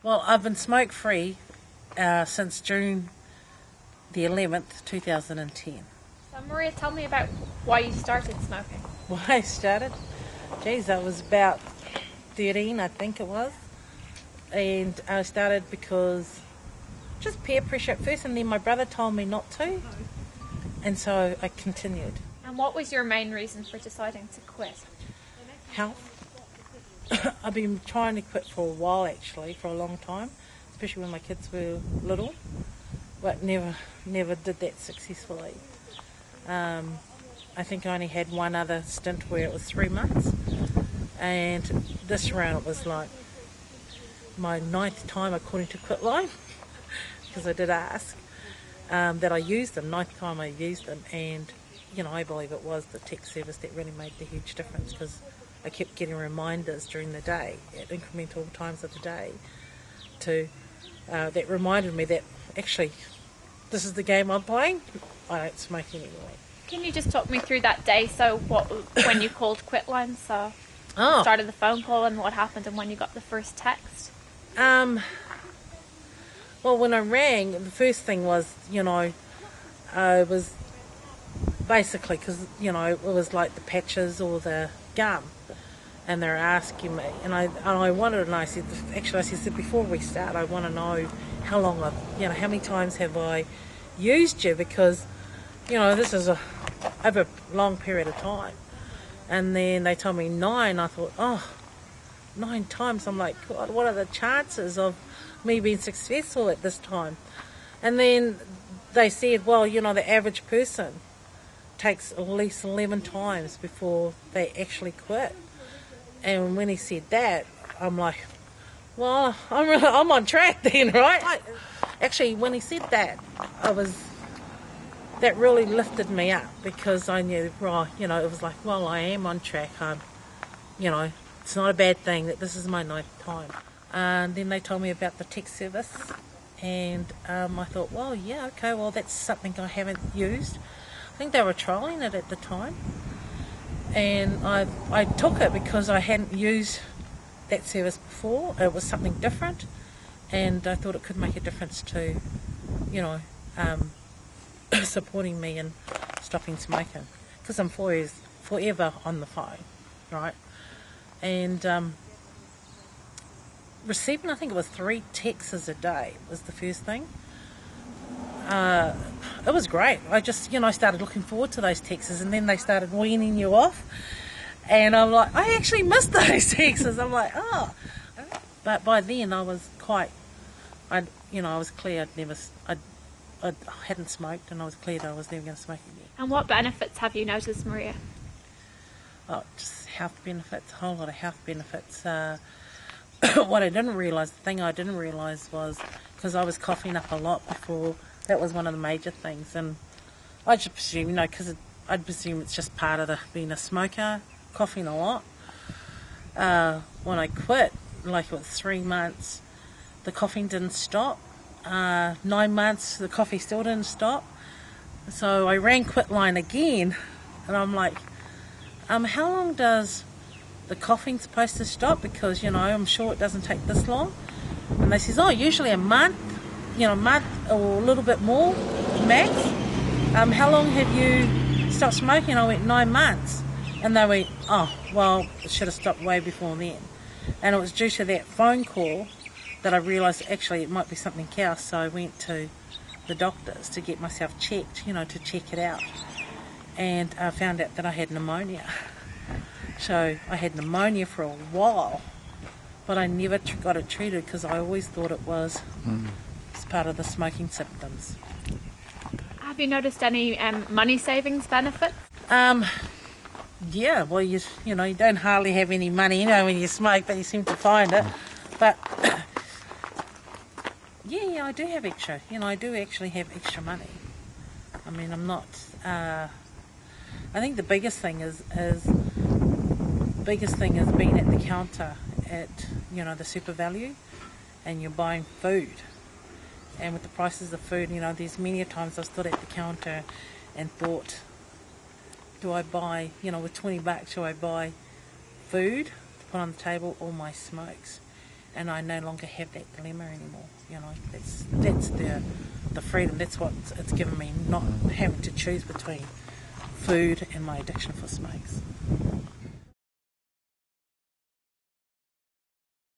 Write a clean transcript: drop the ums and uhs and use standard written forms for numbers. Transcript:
Well, I've been smoke-free since June the 11th, 2010. So Maria, tell me about why you started smoking. Why I started? Geez, I was about 13, I think it was. And I started because just peer pressure at first, and then my brother told me not to. And so I continued. And what was your main reason for deciding to quit? Health. I've been trying to quit for a while, actually, for a long time, especially when my kids were little, but never did that successfully. I think I only had one other stint where it was 3 months, and this round it was like my 9th time according to Quitline, because I did ask that I used them, 9th time I used them, and I believe it was the tech service that really made the huge difference, because I kept getting reminders during the day at incremental times of the day that reminded me that actually this is the game I'm playing. I don't smoke anymore. Can you just talk me through that day? So when you called Quitline, so started the phone call and what happened and when you got the first text? Well, when I rang, the first thing was, I was basically, because, it was like the patches or the gum, and they're asking me, and I wanted, and I said, before we start, I want to know how long how many times have I used you, because, this is over a long period of time. And then they told me 9. I thought, 9 times. I'm like, God, what are the chances of me being successful at this time? And then they said, well, the average person takes at least 11 times before they actually quit. And when he said that, I'm like, well, I'm on track then, right? Actually, when he said that, that really lifted me up, because I knew, it was like, well, I am on track. It's not a bad thing that this is my 9th time. And then they told me about the tech service, and I thought, well, yeah, okay, well, that's something I haven't used. I think they were trialling it at the time, and I took it because I hadn't used that service before. It was something different, and I thought it could make a difference to, supporting me in stopping smoking, because I'm forever on the phone, right? And receiving, I think it was 3 texts a day was the first thing. It was great. I just, I started looking forward to those texts, and then they started weaning you off, and I'm like, I actually missed those texts. I'm like, oh. But by then I was I was clear I hadn't smoked, and I was clear that I was never going to smoke again. And what benefits have you noticed, Maria? Oh, just health benefits, a whole lot of health benefits. What I didn't realise, the thing I didn't realise was, because I was coughing up a lot before, that was one of the major things. And I just presume, because I'd presume it's just part of being a smoker, coughing a lot. When I quit, like it was 3 months, the coughing didn't stop. 9 months, the coffee still didn't stop. So I rang Quitline again, and I'm like, how long does the coughing supposed to stop? Because, I'm sure it doesn't take this long. And they says, usually a month, month or a little bit more, max. How long have you stopped smoking? I went, 9 months. And they went, well, it should have stopped way before then. And it was due to that phone call that I realised actually it might be something else. So I went to the doctors to get myself checked, to check it out. And I found out that I had pneumonia. So I had pneumonia for a while, but I never got it treated, because I always thought it was part of the smoking symptoms. Have you noticed any money savings benefits? Yeah, well, you don't hardly have any money, when you smoke, but you seem to find it. But yeah, I do have extra. I do actually have extra money. I mean, I'm not. I think the biggest thing is being at the counter at the Super Value, and you're buying food. And with the prices of food, there's many times I've stood at the counter and thought, do I buy, with $20, do I buy food to put on the table or my smokes? and I no longer have that dilemma anymore. You know, that's the freedom. That's what it's given me, not having to choose between food and my addiction for smokes.